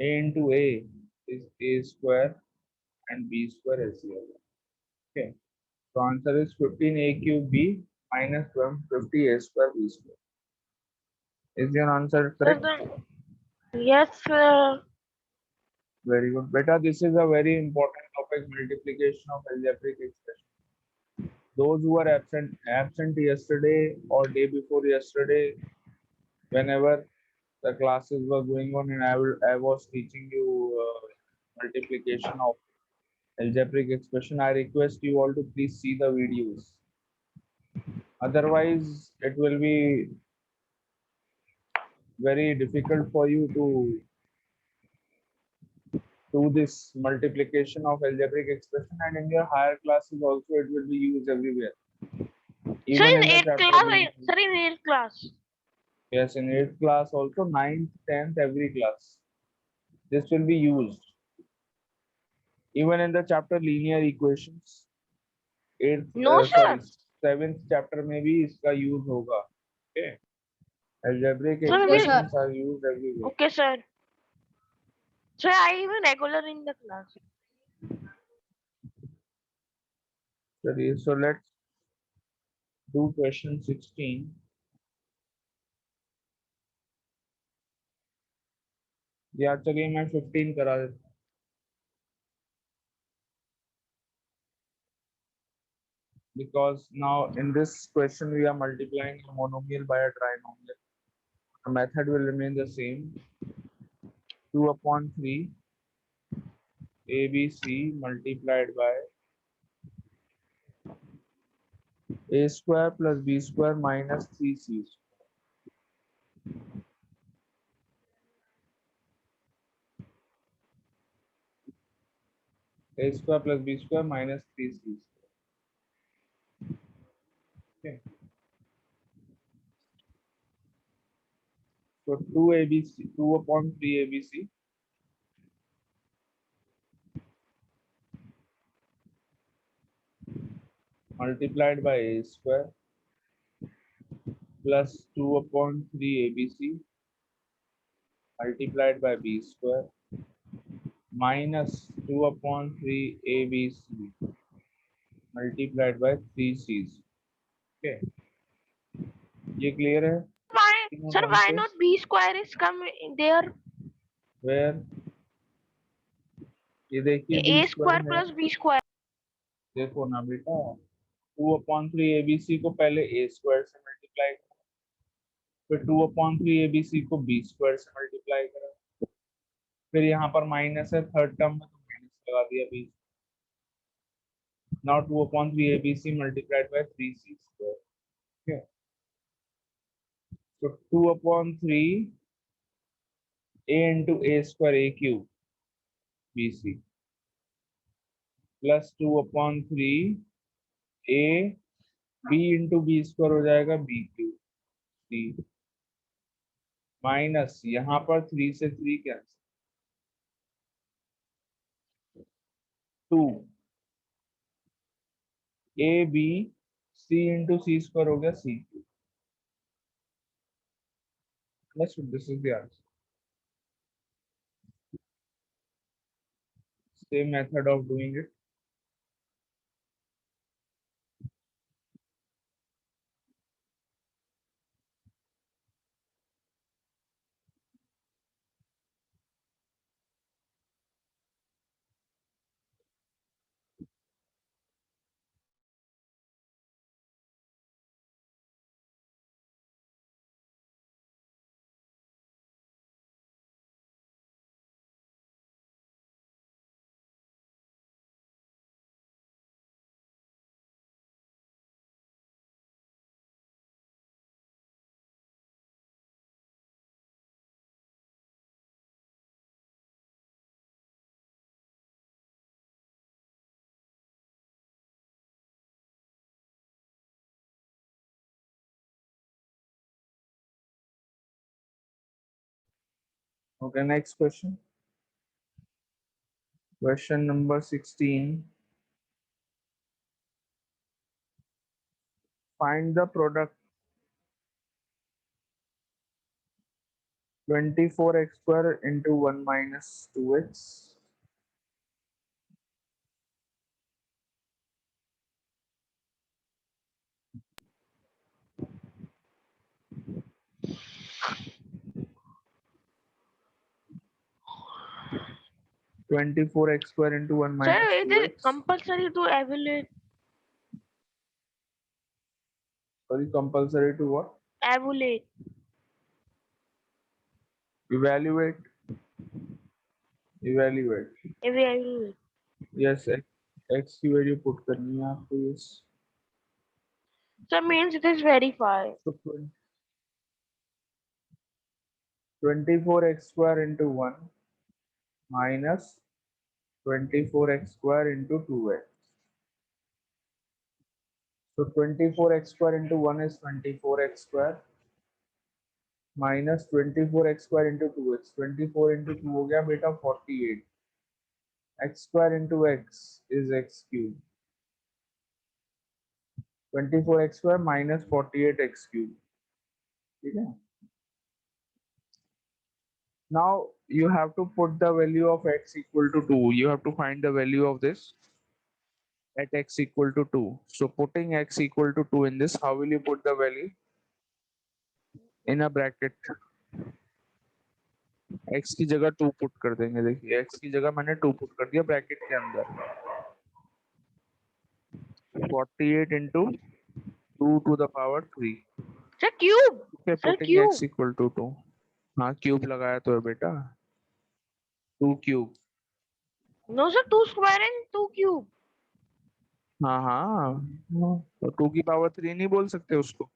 A into A is A square and B square LCM. Okay. So answer is 15A cube B minus 150 A square B square. Is your answer Sir, correct? yes, sir. Very good. Beta, this is a very important topic, multiplication of algebraic expression. Those who were absent yesterday or day before yesterday, whenever the classes were going on and I was teaching you multiplication of algebraic expression, I request you all to please see the videos. Otherwise, it will be very difficult for you to do this multiplication of algebraic expression, and in your higher classes also it will be used everywhere, Sir, even in in the 8th chapter class, being. sir, in 8th class. Yes, in 8th class also, 9th, 10th, every class. This will be used. Even in the chapter linear equations, 8th, No, sorry, sir. 7th chapter में भी इसका use होगा. Okay. Algebraic Sir, Okay, sir. expressions are used everywhere. okay, sir. Sir, I even regular in the class. So let's do question 16. या चलिए मैं 15 करा देता हूँ. Because now in this question we are multiplying a monomial by a trinomial. The method will remain the same. 2 upon 3 ABC multiplied by A square plus B square minus 3C. A square plus B square minus 3C. Okay. So 2 upon 3 ABC multiplied by A square plus 2 upon 3 ABC multiplied by B square minus 2 upon 3 ABC multiplied by 3C's. Okay. ये clear है? Why, तीनों sir, terms why से? not B square is come in there? Where? ये देखिए B A square square है. plus B square. देखो ना बेटा, 2 upon 3 ABC को पहले A square से मल्टीप्लाई करो, फिर 2 upon 3 ABC को B square से मल्टीप्लाई करो, फिर यहाँ पर माइनस है थर्ड टर्म में तो माइनस लगा दिया बीच. Now 2 upon 3 ABC multiplied by 3C square. Okay. So 2 upon 3 A into A square A cube BC plus 2 upon 3 A B into B square हो जाएगा B cube C माइनस यहाँ पर 3 से 3 cancel 2 A B C into C square हो गया C cube. This is the answer. Same method of doing it. Okay, next question. Question number 16. Find the product 24x square into 1 minus 2x. Twenty-four x square into 1 Sir, minus it is 2x. compulsory to evaluate. Sorry, compulsory to what? Evaluate. Evaluate. Evaluate. Evaluate. Yes, x की value put करनी है आपको. Yes. So means it is verified. So 24x square into 1 minus 24x square into 2x. So 24x square into 1 is 24x square minus 24x square into 2x. 24 into 2 हो गया बेटा 48. X square into x is x cube. 24x square minus 48x cube. ठीक है. Now you have to put the value of x equal to 2. You have to find the value of this at x equal to 2. So putting x equal to 2 in this, how will you put the value? In a bracket. x की जगह 2 put कर देंगे. देखिए x की जगह मैंने 2 put कर दिया ब्रैकेट के अंदर. 48 into 2 to the power 3. Sir, cube. Okay, Sir, putting cube. x equal to 2. हाँ क्यूब लगाया तो है बेटा. 2 cube. No, sir, 2 square and 2 cube. हाँ, तो 2 की पावर 3 नहीं बोल सकते उसको.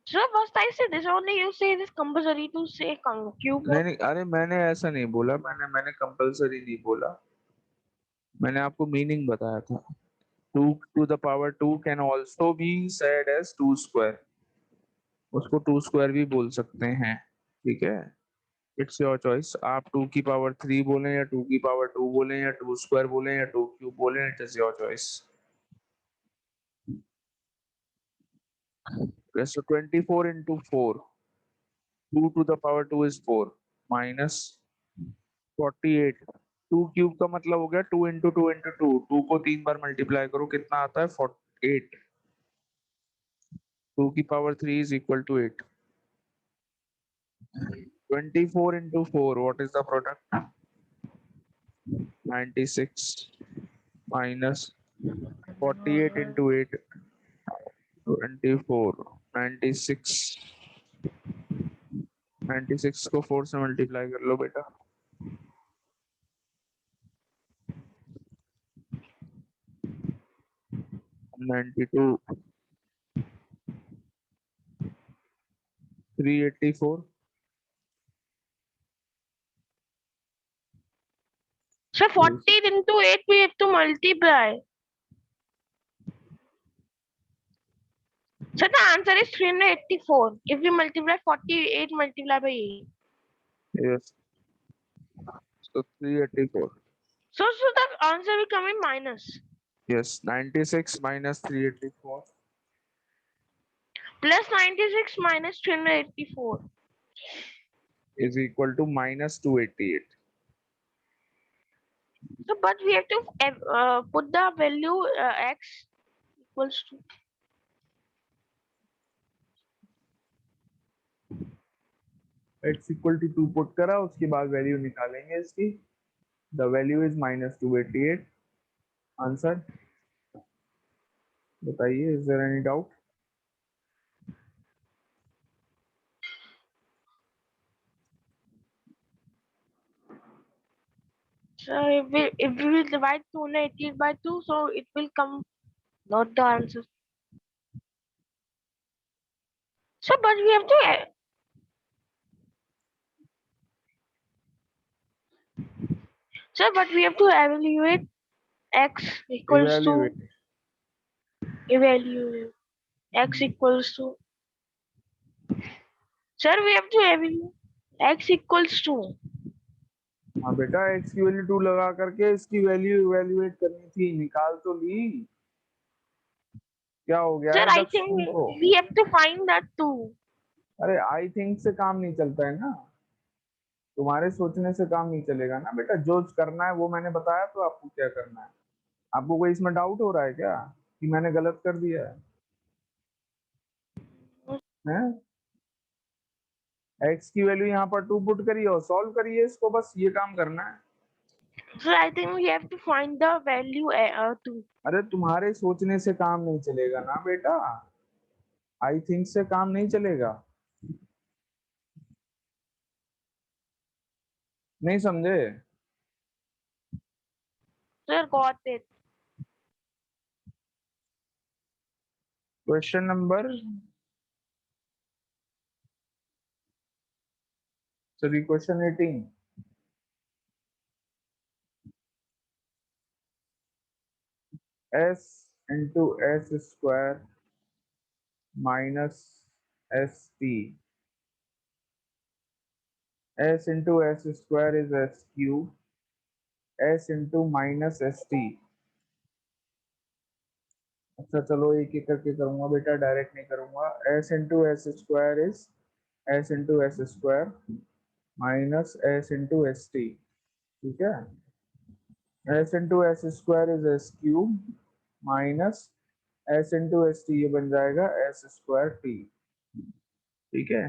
Sir, first I said this, only you say it is compulsory to say cube. नहीं, अरे मैंने ऐसा नहीं बोला. मैंने कंपलसरी नहीं बोला. मैंने आपको मीनिंग बताया था. 2 to the power 2 can also be said as 2 square. उसको 2 स्क्वायर भी बोल सकते हैं. ठीक है. It's your choice. आप 2 की पावर 3 बोलें या 2 की पावर 2 बोलें या 2 स्क्वायर बोलें या 2 क्यूब बोलें. It is your choice. So 24 into 4. 2 to the power 2 is 4 minus 48. 2 cube का मतलब हो गया 2 into 2 into 2. 2 को 3 बार मल्टीप्लाई करो कितना आता है 48. 2 की power 3 is equal to 8. 24 into 4, what is the product? 96 minus 48 into 8. 24. 96. 96 को 4 से मल्टीप्लाई कर लो बेटा. 92. 384. Sir, 40 into 8 we have to multiply. So the answer is 384. If we multiply 48 multiplied by 8. Yes. So 384. So the answer will come in minus. Yes. 96 minus 384. Plus 96 minus 384. Is equal to minus 288. So but we have to put the value x equals to. X equal to 2 put करा. उसके बाद value निकालेंगे इसकी. The value is minus 288. Answer. बताइए. Is there any doubt? So if we will divide 288 by 2, so it will come not the answer. So but we have to so but we have to evaluate x equals Evaluate. to evaluate x equals to. Sir, we have to evaluate x equals to. हाँ बेटा. X की value 2 लगा करके इसकी value evaluate करनी थी. निकाल तो ली. क्या हो गया Sir, है I दक्ष think तुमको? we have to find that too. अरे आई थिंक से काम नहीं चलता है ना. तुम्हारे सोचने से काम नहीं चलेगा ना बेटा, जो करना है वो मैंने बताया, तो आपको क्या करना है। आपको कोई इसमें डाउट हो रहा है क्या कि मैंने गलत कर दिया है? एक्स की वैल्यू यहाँ पर 2 पुट करिए और सॉल्व करिए इसको, बस ये काम करना है। So I think we have to find the value 2. अरे तुम्हारे सोचने से काम नहीं चलेगा ना बेटा, आई थिंक से काम नहीं चलेगा, नहीं समझे? Sir, got it. Question number, sorry question 18। S into S square minus S T, S into S square is S cube, S into minus S T. अच्छा चलो एक एक करके करूंगा बेटा, डायरेक्ट नहीं करूंगा। S into S square is S into S square minus S into S T, ठीक है। S into S square is S cube minus S into S T, ये बन जाएगा एस स्क्वायर टी, ठीक है।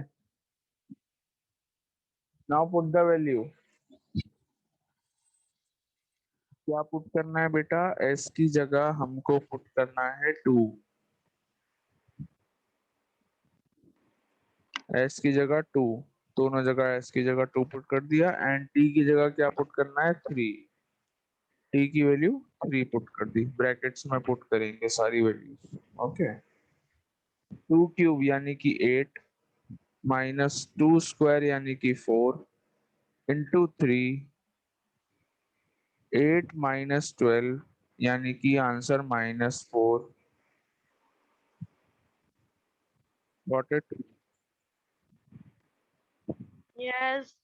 नाउ पुट द वैल्यू, क्या put करना है बेटा? एस की जगह हमको पुट करना है 2, एस की जगह 2, दोनों जगह एस की जगह 2 पुट कर दिया, एंड टी की जगह क्या पुट करना है? 3, टी की वैल्यू 3 पुट कर दी, ब्रैकेट्स में पुट करेंगे सारी वैल्यू, ओके। 2 क्यूब यानी कि 8 माइनस 2 स्क्वायर यानी कि 4 इंटू 3, 8 माइनस 12 यानी कि आंसर -4। Got it? Yes.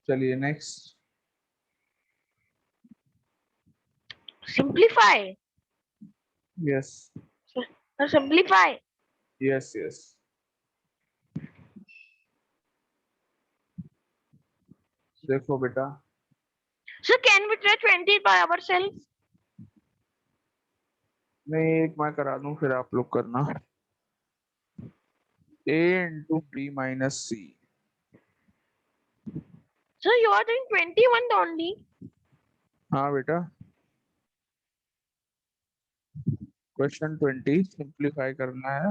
चलिए next. Simplify. Yes Simplify. Yes yes, देखो बेटा, So can we try 20 by ourselves? मैं एक मैं करा दूं फिर आप लोग करना। a into B minus C, So you are doing 21 only. हाँ बेटा। क्वेश्चन 20 सिंप्लीफाई करना है,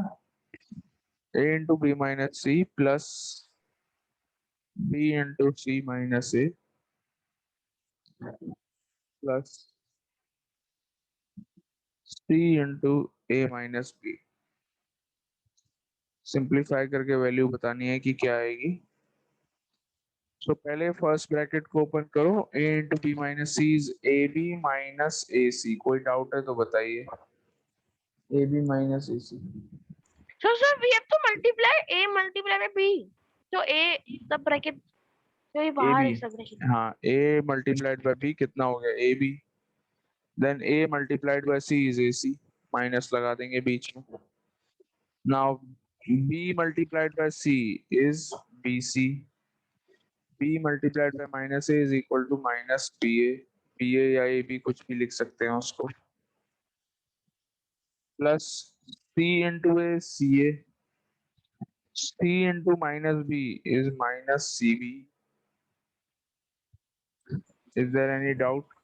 a into B minus C plus B into C minus A plus C into A minus B. Simplify करके वैल्यू बतानी है कि क्या आएगी। तो पहले फर्स्ट ब्रैकेट को ओपन करो, a into B minus C is A B minus A C. कोई डाउट है तो बताइए, A B minus A C. So sir, we have to multiply A multiply by B. So A the bracket. So ये ए बाहर B, है सब bracket. हाँ a multiplied bye b कितना हो गया? A B, then a multiplied by c is A C, minus लगा देंगे बीच में। Now b multiplied by c is B C, b multiplied by minus a is equal to minus B A, B A या A B कुछ भी लिख सकते हैं उसको, plus c into A C A, c into minus b is minus C B. Is there any doubt?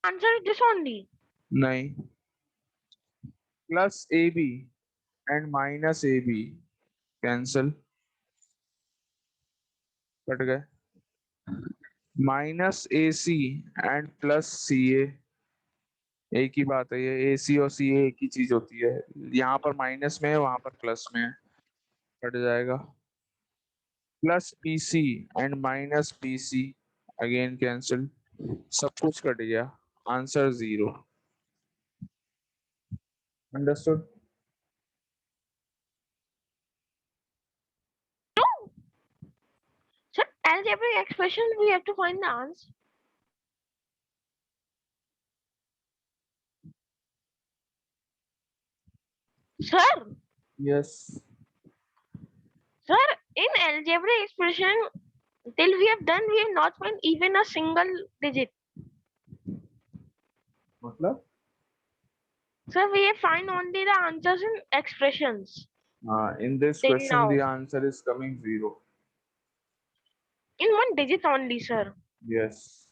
Answer is this only. नहीं, plus A B and minus A B cancel, कट गए। Minus A C and plus C A, एक ही बात है, ये ए सी और सी A एक ही चीज होती है, यहाँ पर माइनस में है वहां पर प्लस में है, कट जाएगा। Plus PC and minus PC again cancel, सब कुछ कट गया, answer 0। Understood? Sir, algebraic expression we have to find the answer. Sir, yes. sir, in algebraic expression, till we have done, we have not found even a single digit. मतलब Sir, we have find only the answers in expressions. in this Till question now. the answer is coming 0. In one digit only, sir. Yes.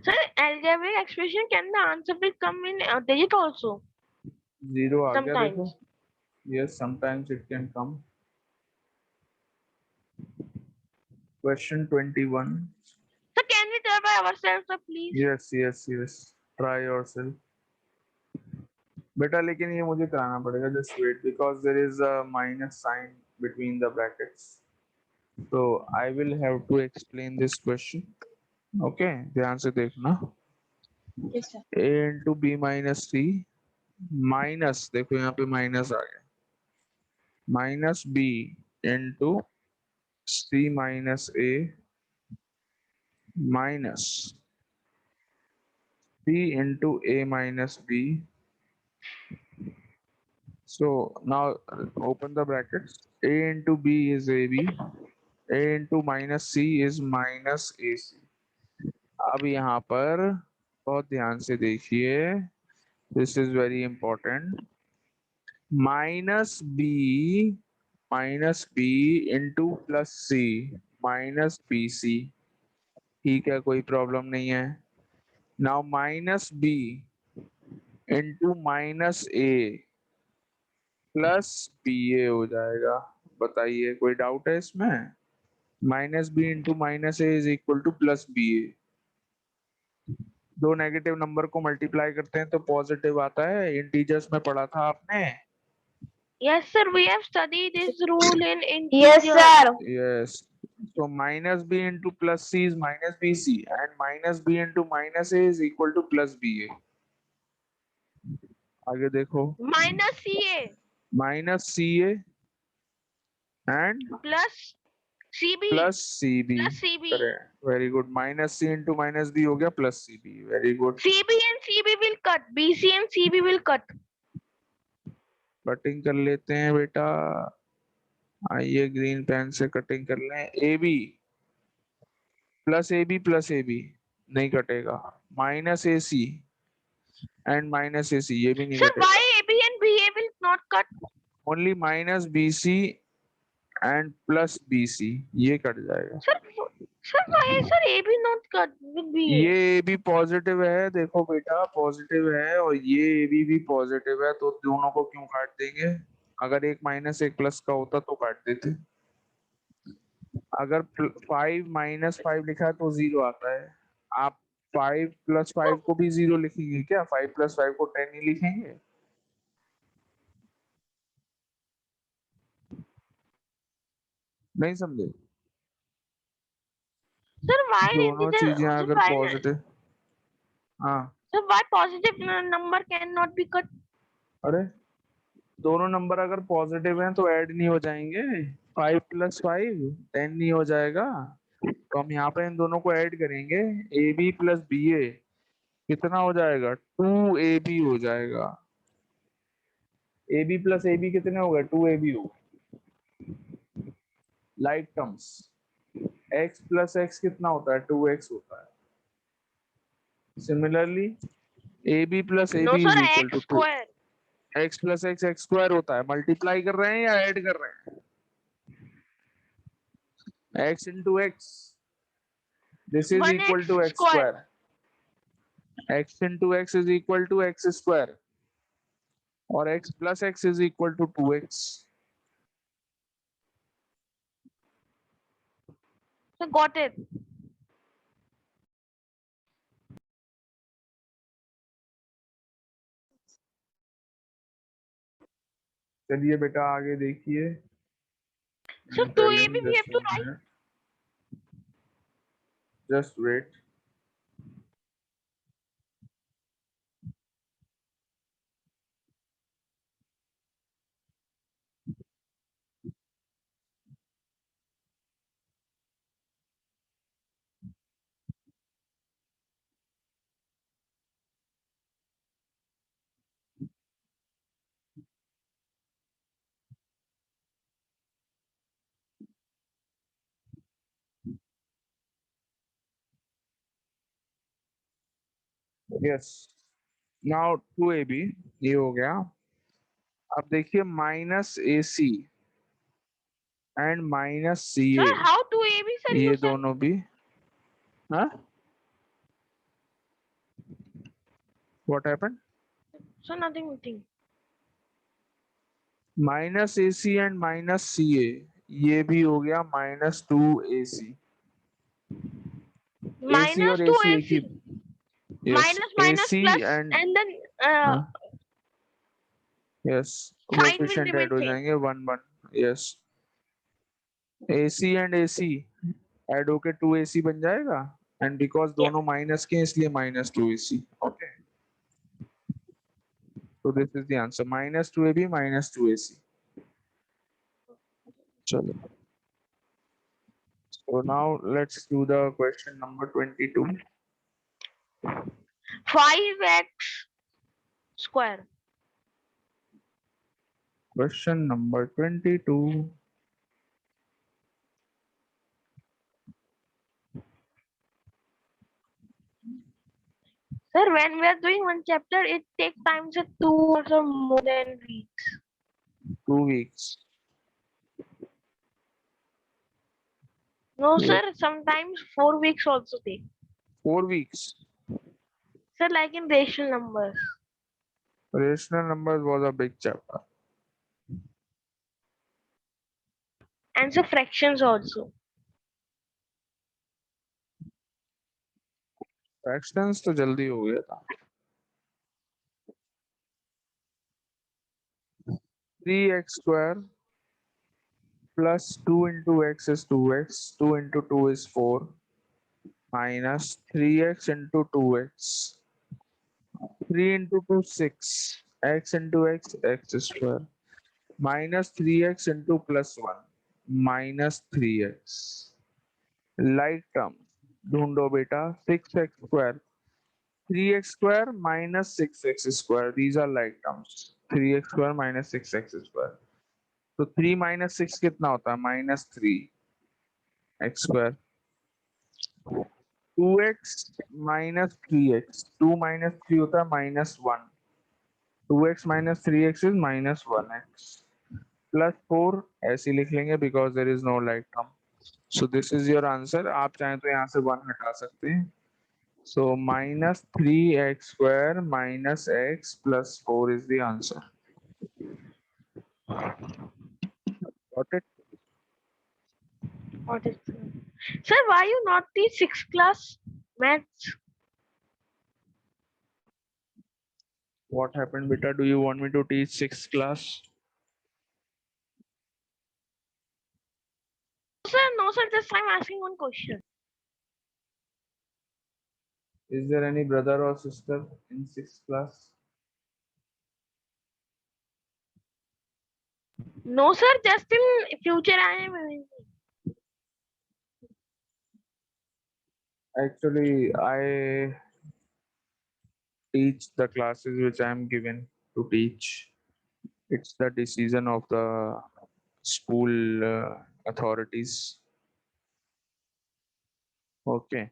Sir, algebraic expression can the answer will come in a digit also 0 आ गया देखो। sometimes. Yes, sometimes it can come. Question 21. So can we try by ourselves, sir, please? Yes. Try yourself. बेटा लेकिन ये मुझे कराना पड़ेगा, just wait because there is a minus sign between the brackets. So I will have to explain this question. Okay, ध्यान से देखना। Yes, sir. A into B minus C minus, देखो यहाँ पे माइनस आ गया, minus B into C minus A minus B into A minus B. So now open the brackets. A into B is AB. A into minus C is minus AC. अब यहाँ पर बहुत ध्यान से देखिए, this is very important. Minus B into plus C minus B C, ठीक है, कोई प्रॉब्लम नहीं है। Now minus B into minus A plus B A हो जाएगा। बताइए कोई डाउट है इसमें? Minus B into minus A is equal to plus B A. दो नेगेटिव नंबर को मल्टीप्लाई करते हैं तो पॉजिटिव आता है, इंटीजर्स में पढ़ा था आपने। Yes, sir. We have studied this rule in Yes, integer. sir. Yes. So minus b into plus c is minus bc and minus b into minus a is equal to plus ba. आगे देखो, Minus CA minus ca and plus CB plus cb. plus CB. Correct. Very good. Minus c into minus b हो गया plus cb. Very good. CB and CB will cut. BC and CB will cut. Cutting कर लेते हैं बेटा, आइए green pen से cutting कर लें। A B plus A B नहीं कटेगा, minus A C and minus A C ये भी नहीं Sir, कटेगा, why AB and BA will not cut? Only minus B C and plus B C ये कट जाएगा। Sir, why sir AB not cut with BA? ये A B positive है, देखो बेटा पॉजिटिव है, और ये ए बी भी पॉजिटिव है, तो दोनों को क्यों काट देंगे? अगर एक माइनस एक प्लस का होता तो काट देते। अगर 5 माइनस 5 लिखा है तो 0 आता है। आप 5 प्लस 5 को भी 0 लिखेंगे क्या? 5 प्लस 5 को 10 ही लिखेंगे? नहीं समझे? Sir, why दोनों चीजें sir, अगर why पॉजिटिव, हाँ sir, why positive number cannot be cut? अरे दोनों नंबर अगर पॉजिटिव हैं तो ऐड नहीं हो जाएंगे। 5 प्लस 5 10 नहीं हो जाएगा, तो हम यहाँ पे इन दोनों को ऐड करेंगे। A B plus B A कितना हो जाएगा? 2 ए बी हो जाएगा। A B plus A B कितने हो गए? 2 ए बी हो गए। Like terms, x plus x कितना होता है? 2x होता है। Similarly A B plus A No, B sir, is equal X to 2 square. x plus x x square होता है। मल्टीप्लाई कर रहे हैं या ऐड कर रहे हैं? x into x, this is 1x equal to x square. Square. x into x is equal to x square और x plus x is equal to 2x। So got it. चलिए बेटा आगे देखिए। So 2AB we have to write. Just wait. Yes. Now 2AB ये हो गया। अब देखिए -AC and Sir, -CA how 2AB sir ये you said? दोनों भी, हाँ, what happened? So nothing. -AC and -CA ये भी हो गया -2AC। AC Minus और AC एक 2AC. He, yes, Minus AC plus and, and then yes, sign will coefficient remain add हो same. जाएंगे 1 1, yes. AC and AC add होके 2AC बन जाएगा, एंड बिकॉज Yeah. दोनों माइनस के हैं, इसलिए -2AC। Okay, so this is the answer, -2AB -2AC। चलो, so now let's do the question number 22। 5x square. Question number 22। Sir, when we are doing one chapter, it takes time to 2 or more than weeks. 2 weeks। No, Yeah. sir, sometimes 4 weeks also take. 4 weeks। Sir, like in rational numbers. Rational numbers was a big chapter। And so fractions also. Fractions तो जल्दी हो गया था। 3x square plus 2 into x is 2x, 2 into 2 is 4, minus 3x into 2x, 3 into 2 6, x into x, x square, minus 3x into plus 1, minus 3x। like term ढूंढो बेटा। 6x square, 3x square minus 6x square, these are like terms। 3x square minus 6x square, तो 3 minus 6 कितना होता है? -3x square। 2x minus 3x, 2 minus 3 होता है -1, 2x minus 3x is -1x, plus 4 ऐसे लिख लेंगे because there is no like term। so this is your answer। आप चाहें तो यहाँ से 1 हटा सकते हैं। so -3x square minus x plus 4 is the answer। got it? What is Sir, why you not teach 6th class maths? What happened beta? Do you want me to teach 6th class? No, sir, just I'm asking one question. Is there any brother or sister in 6th class? No, sir, just in future I am. Actually, I teach the classes which I am given to teach. It's the decision of the school authorities। Okay,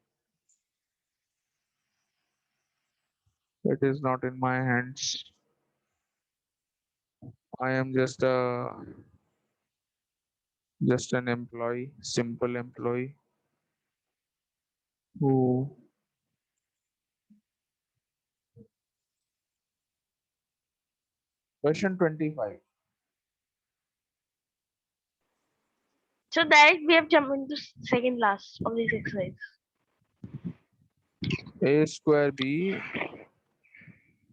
it is not in my hands। I am just an employee, simple employee who. Question 25. So direct we have jumped into second last of this exercise. A square b,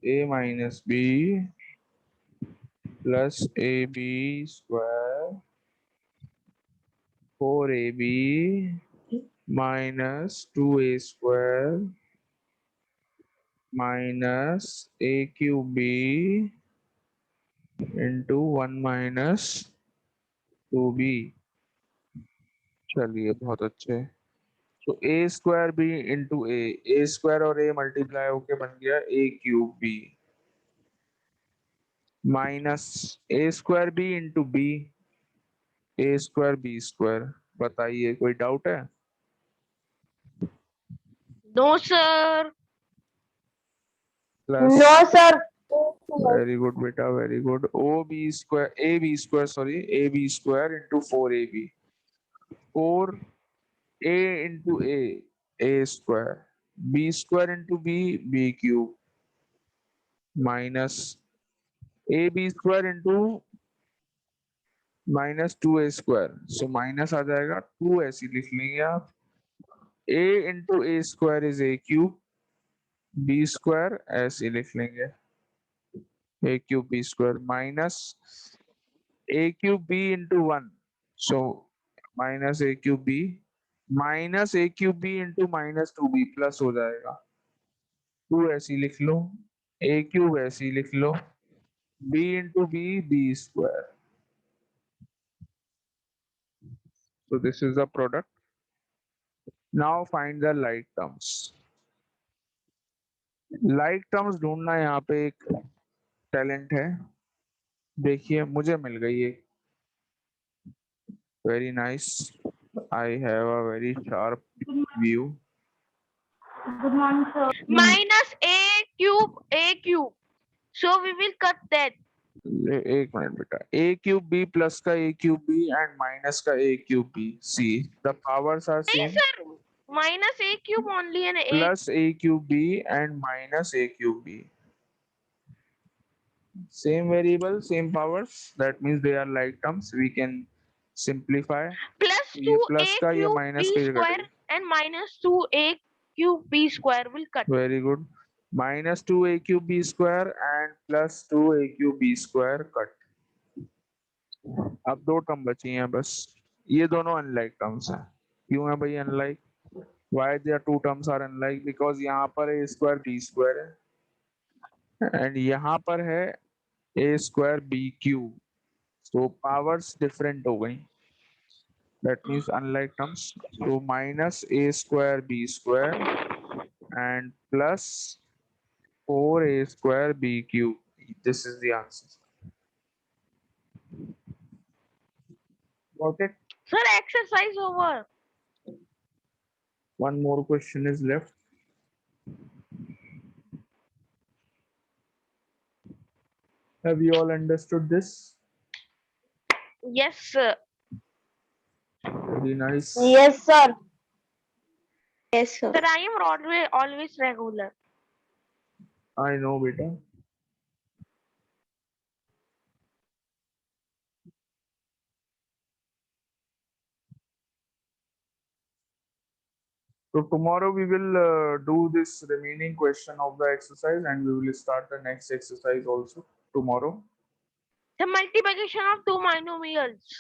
a minus b plus AB square 4AB minus 2A square minus A cube B into 1 minus 2B। चलिए बहुत अच्छे। तो A square B into A square और A multiply होके बन गया A cube B minus A square B into B A square B square. बताइए कोई डाउट है? No, sir. Plus no sir. Very good बेटा very good. Oh B square A B square sorry A B square into 4AB 4A into A square B square into B B cube minus A B square into minus 2A square. So minus आ जाएगा 2 ऐसी लिख लेंगे आप। A into A square is A cube B square ऐसे लिख लेंगे A cube B square minus A cube B into 1 so minus A cube B minus A cube B into minus 2B plus हो जाएगा 2 ऐसी लिख लो ए cube ऐसी लिख लो B into B B square. So this is the product. Now find the like terms. Like terms ढूंढना यहाँ पे एक टैलेंट है। देखिए मुझे मिल गई है। Very nice. I have a very sharp view. Good morning sir. Minus A cube. So we will cut that. एक मिनट बेटा ए क्यूब बी प्लस का A cube B and minus का A cube B C the powers are नहीं same sir. Minus A cube only and A. Plus A cube B and minus A cube B same variable same powers that means they are like terms we can simplify Plus ये 2A plus का ये cube minus B का ये square कटेगा and minus 2A cube B square will cut. Very good minus 2A cube B square and plus 2A cube B square cut. अब दो term बची हैं बस ये दोनों अनलाइक टर्म्स हैं। क्यों है भाई unlike? Why their two terms are unlike? Because यहाँ पर a square b square है and यहाँ पर है a square b cube. So powers different हो गई. That means unlike terms. So minus a square b square and plus 4a square b cube. This is the answer. Got it? Sir, exercise over. One more question is left. Have you all understood this? Yes, sir. Very nice. Yes sir. Yes sir. Sir, I am always regular. I know, beta. So tomorrow we will do this remaining question of the exercise and we will start the next exercise also tomorrow. The multiplication of two monomials.